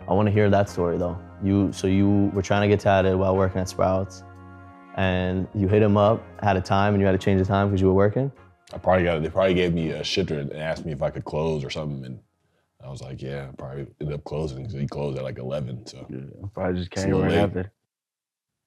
I want to hear that story though. So you were trying to get tatted while working at Sprouts, and you hit him up, had a time, and you had to change the time because you were working? They probably gave me a shifter and asked me if I could close or something, and I was like, yeah, I probably ended up closing because he closed at like 11, so. Yeah, probably just came right after.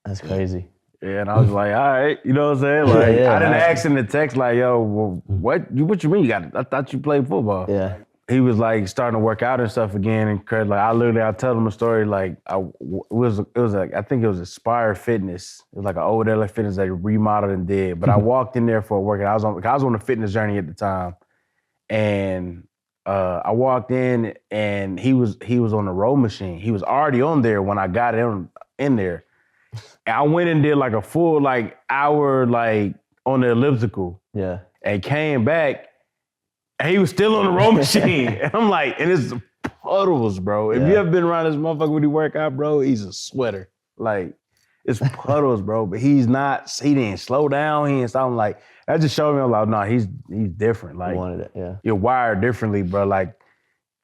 That's crazy. Yeah, and I was like, all right, you know what I'm saying? Like, I didn't ask in the text like, yo, well, what you mean? I thought you played football. Yeah. He was like starting to work out and stuff again, and Craig, like I tell him a story like I think it was Aspire Fitness. It was like an old LA Fitness that he remodeled and did. But I walked in there for a workout. I was on a fitness journey at the time, and I walked in and he was on the row machine. He was already on there when I got in there. And I went and did like a full like hour like on the elliptical. Yeah. And came back. And he was still on the row machine. And I'm like, and it's puddles, bro. If you ever been around this motherfucker when he work out, bro, he's a sweater. Like, it's puddles, bro. But he didn't slow down. He didn't stop. I'm like, that just showed me, I'm like, no, he's different. Like, You wanted it, yeah. You're wired differently, bro. Like,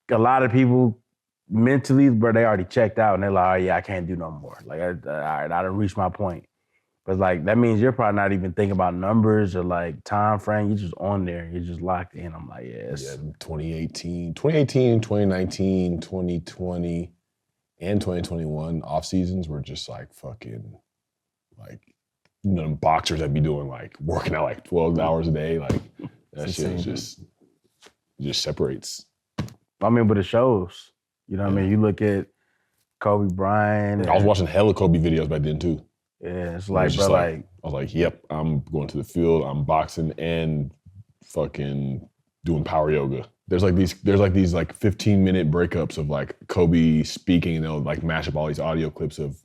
a lot of people mentally, bro, they already checked out and they're like, oh yeah, I can't do no more. Like, all right, I done reached my point. But like, that means you're probably not even thinking about numbers or like time frame. You're just on there. You're just locked in. I'm like, yes. Yeah, 2018, 2019, 2020, and 2021 off seasons were just like fucking, like, you know, boxers that be doing like working out like 12 hours a day. Like, that shit just separates. I mean, but it shows. You know what I mean? You look at Kobe Bryant. I was watching hella Kobe videos back then too. Yeah, it's like, bro, like, I was like, yep, I'm going to the field, I'm boxing and fucking doing power yoga. There's like these 15-minute breakups of like Kobe speaking, and they'll like mash up all these audio clips of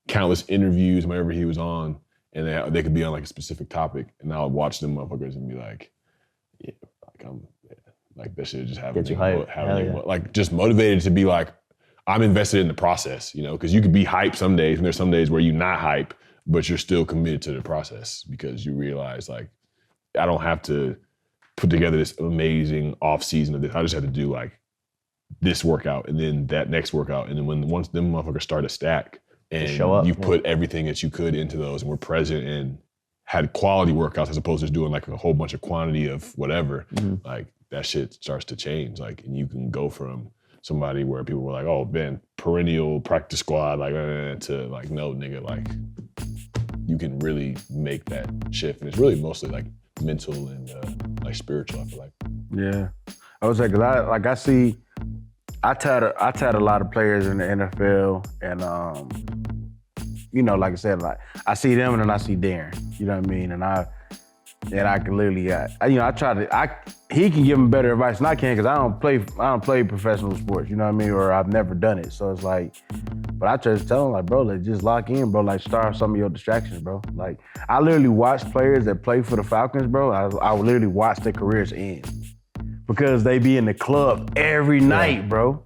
countless interviews whenever he was on, and they could be on like a specific topic, and I'll watch them motherfuckers and be like, yeah, like that shit just having like just motivated to be like, I'm invested in the process, you know, because you could be hyped some days, and there's some days where you're not hype, but you're still committed to the process because you realize like, I don't have to put together this amazing off season of this. I just have to do like this workout and then that next workout. And then once them motherfuckers start to stack and you put everything that you could into those and were present and had quality workouts as opposed to just doing like a whole bunch of quantity of whatever, like that shit starts to change. Like, and you can go from somebody where people were like, oh, man, perennial practice squad, like, to like, no, nigga, like, you can really make that shift. And it's really mostly like mental and like spiritual, I feel like. Yeah. I was like, I tied a lot of players in the NFL, and you know, like I said, like I see them and then I see Darren. You know what I mean? And I can literally, he can give him better advice than I can because I don't play professional sports. You know what I mean? Or I've never done it. So it's like, but I try to tell him like, bro, like just lock in, bro. Like start some of your distractions, bro. Like I literally watch players that play for the Falcons, bro. I would literally watch their careers end because they be in the club every night, bro.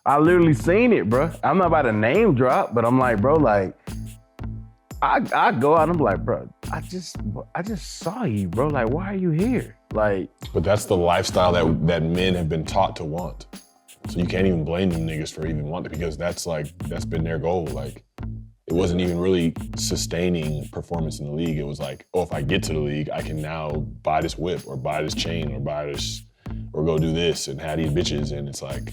I literally seen it, bro. I'm not about to name drop, but I'm like, bro, like. I go out and I'm like, bro, I just saw you, bro. Like, why are you here? Like, but that's the lifestyle that men have been taught to want. So you can't even blame them niggas for even wanting it because that's been their goal. Like, it wasn't even really sustaining performance in the league. It was like, oh, if I get to the league, I can now buy this whip or buy this chain or buy this or go do this and have these bitches. And it's like,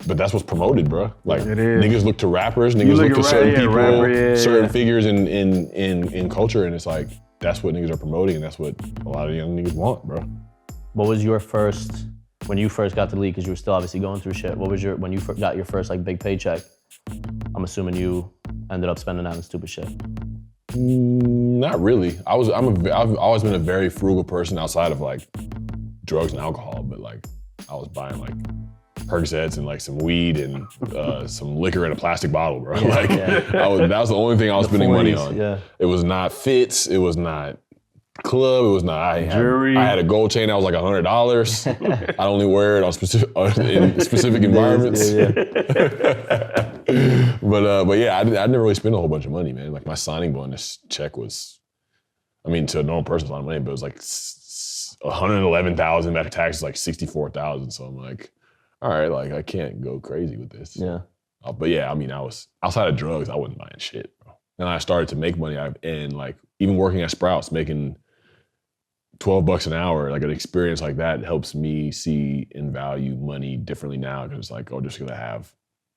but that's what's promoted, bro. Like, niggas look to rappers, niggas look to certain people, certain figures in culture, and it's like, that's what niggas are promoting, and that's what a lot of young niggas want, bro. What was your first, when you first got to the league, because you were still obviously going through shit, when you got your first like big paycheck? I'm assuming you ended up spending that on stupid shit. Not really. I've always been a very frugal person outside of like drugs and alcohol, but like I was buying like Percocets and like some weed and some liquor in a plastic bottle, bro. Like that was the only thing I was spending money on. Yeah. It was not fits. It was not club. It was not. I had a gold chain that was like $100. I only wear it on in specific environments. But yeah, I never really spent a whole bunch of money, man. Like my signing bonus check was, I mean, to a normal person, it's a lot of money, but it was like $111,000 after taxes, like $64,000. So I'm like, all right, like I can't go crazy with this. Yeah. But yeah, I mean, I was outside of drugs, I wasn't buying shit, bro. And I started to make money, and like even working at Sprouts, making $12 an hour, like an experience like that helps me see and value money differently now. Because it's like, oh, just gonna have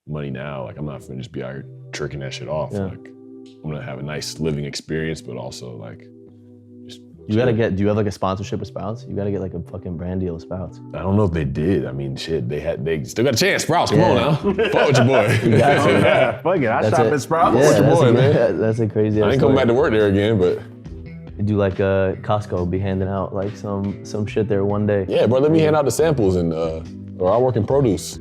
money now. Like I'm not gonna just be out here tricking that shit off. Yeah. Like I'm gonna have a nice living experience, but also like just. You gotta get. Do you have like a sponsorship with Sprouts? You gotta get like a fucking brand deal with Sprouts. I don't know if they did. I mean, shit, they still got a chance. Sprouts, come on now. Fuck with your boy. got to. Yeah, fuck it. I shop at Sprouts. Yeah, your that's boy, a, man. That's a crazy. I ain't coming back to work there again, but You do like Costco, be handing out like some shit there one day. yeah, bro, let me hand out the samples and or I work in produce.